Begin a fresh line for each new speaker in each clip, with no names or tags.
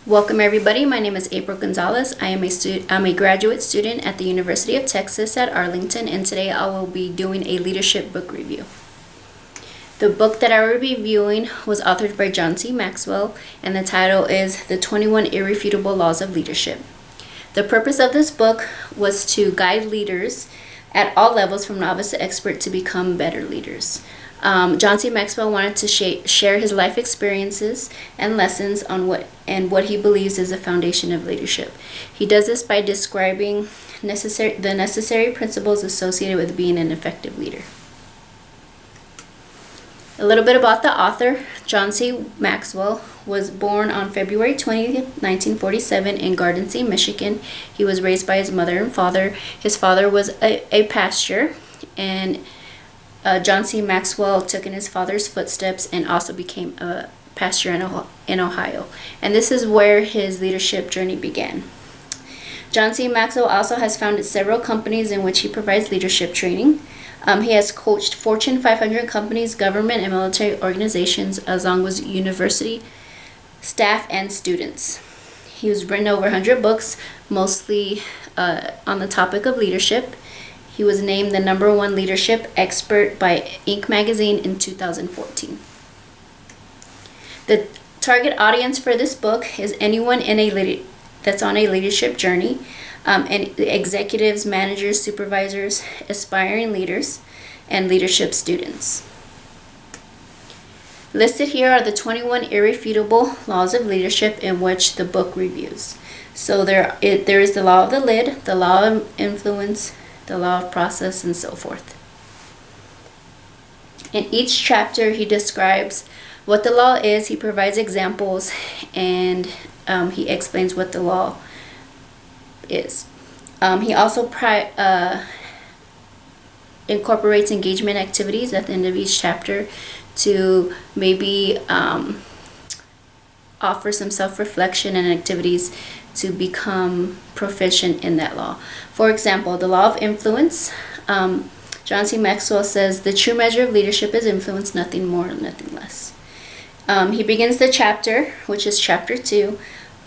Welcome everybody. My name is April Gonzalez. I'm a graduate student at the University of Texas at Arlington, and today I will be doing a leadership book review. The book that I will be reviewing was authored by John C. Maxwell, and the title is The 21 Irrefutable Laws of Leadership. The purpose of this book was to guide leaders at all levels from novice to expert to become better leaders. John C. Maxwell wanted to share his life experiences and lessons on what he believes is the foundation of leadership. He does this by describing the necessary principles associated with being an effective leader. A little bit about the author. John C. Maxwell was born on February 20, 1947 in Garden City, Michigan. He was raised by his mother and father. His father was a pastor, and John C. Maxwell took in his father's footsteps and also became a pastor in Ohio. And this is where his leadership journey began. John C. Maxwell also has founded several companies in which he provides leadership training. He has coached Fortune 500 companies, government and military organizations, as long as university staff and students. He has written over 100 books, mostly on the topic of leadership. He was named the #1 leadership expert by Inc. magazine in 2014. The target audience for this book is anyone that's on a leadership journey, and executives, managers, supervisors, aspiring leaders, and leadership students. Listed here are the 21 irrefutable laws of leadership in which the book reviews. So there is the law of the lid, the law of influence, the law of process, and so forth. In each chapter, he describes what the law is, he provides examples, and he explains what the law is. He also incorporates engagement activities at the end of each chapter to maybe offer some self-reflection and activities to become proficient in that law. For example, the law of influence. John C. Maxwell says the true measure of leadership is influence, nothing more, nothing less. He begins the chapter, which is chapter 2,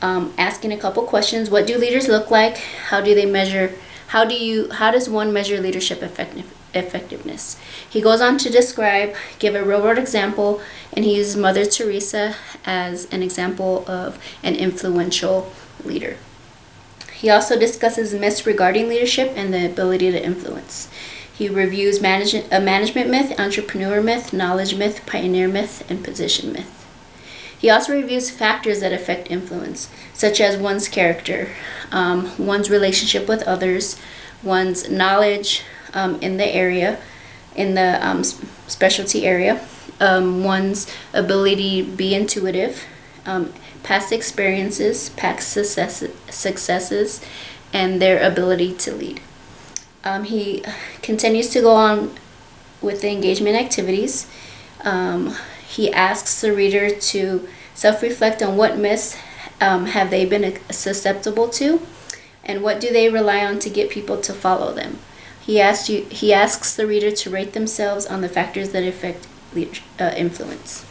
asking a couple questions. What do leaders look like? How does one measure leadership effectiveness? He goes on to give a real world example, and he uses Mother Teresa as an example of an influential leader. He also discusses myths regarding leadership and the ability to influence. He reviews a management myth, entrepreneur myth, knowledge myth, pioneer myth, and position myth. He also reviews factors that affect influence, such as one's character, one's relationship with others, one's knowledge in the specialty area, one's ability to be intuitive, past experiences, past successes, and their ability to lead. He continues to go on with the engagement activities. He asks the reader to self-reflect on what myths have they been susceptible to, and what do they rely on to get people to follow them. He asks the reader to rate themselves on the factors that affect influence.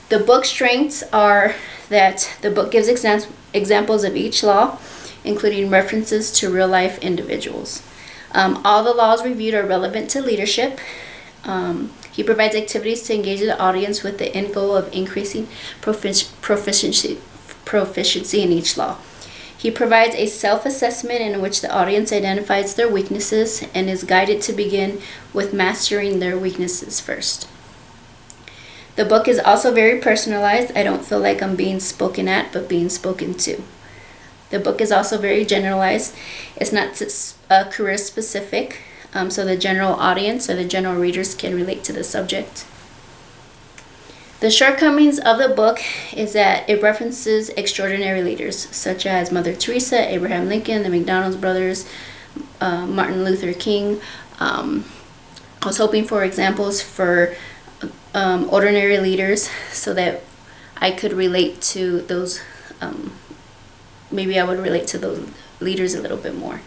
The book's strengths are that the book gives examples of each law, including references to real-life individuals. All the laws reviewed are relevant to leadership. He provides activities to engage the audience with the end goal of increasing proficiency in each law. He provides a self-assessment in which the audience identifies their weaknesses and is guided to begin with mastering their weaknesses first. The book is also very personalized. I don't feel like I'm being spoken at, but being spoken to. The book is also very generalized. It's not career specific, so the general audience or the general readers can relate to the subject. The shortcomings of the book is that it references extraordinary leaders such as Mother Teresa, Abraham Lincoln, the McDonald brothers, Martin Luther King. I was hoping for examples for ordinary leaders so that I could relate to those. Maybe I would relate to those leaders a little bit more.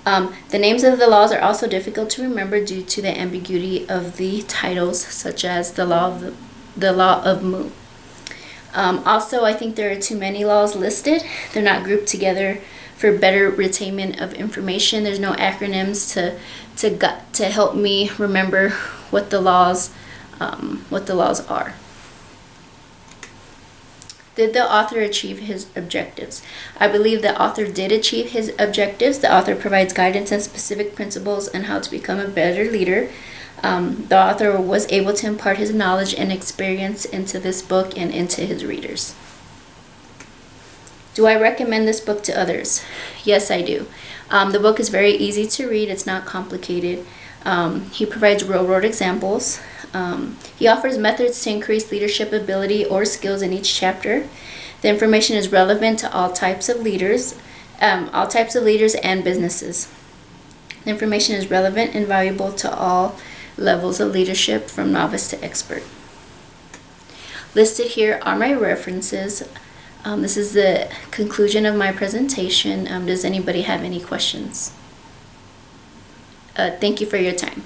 The names of the laws are also difficult to remember due to the ambiguity of the titles, such as the law of Mu. Also, I think there are too many laws listed. They're not grouped together for better retainment of information. There's no acronyms to help me remember what the laws are. Did the author achieve his objectives? I believe the author did achieve his objectives. The author provides guidance and specific principles on how to become a better leader. The author was able to impart his knowledge and experience into this book and into his readers. Do I recommend this book to others? Yes, I do. The book is very easy to read. It's not complicated. He provides real-world examples. He offers methods to increase leadership ability or skills in each chapter. The information is relevant to all types of leaders and businesses. The information is relevant and valuable to all levels of leadership, from novice to expert. Listed here are my references. This is the conclusion of my presentation. Does anybody have any questions? Thank you for your time.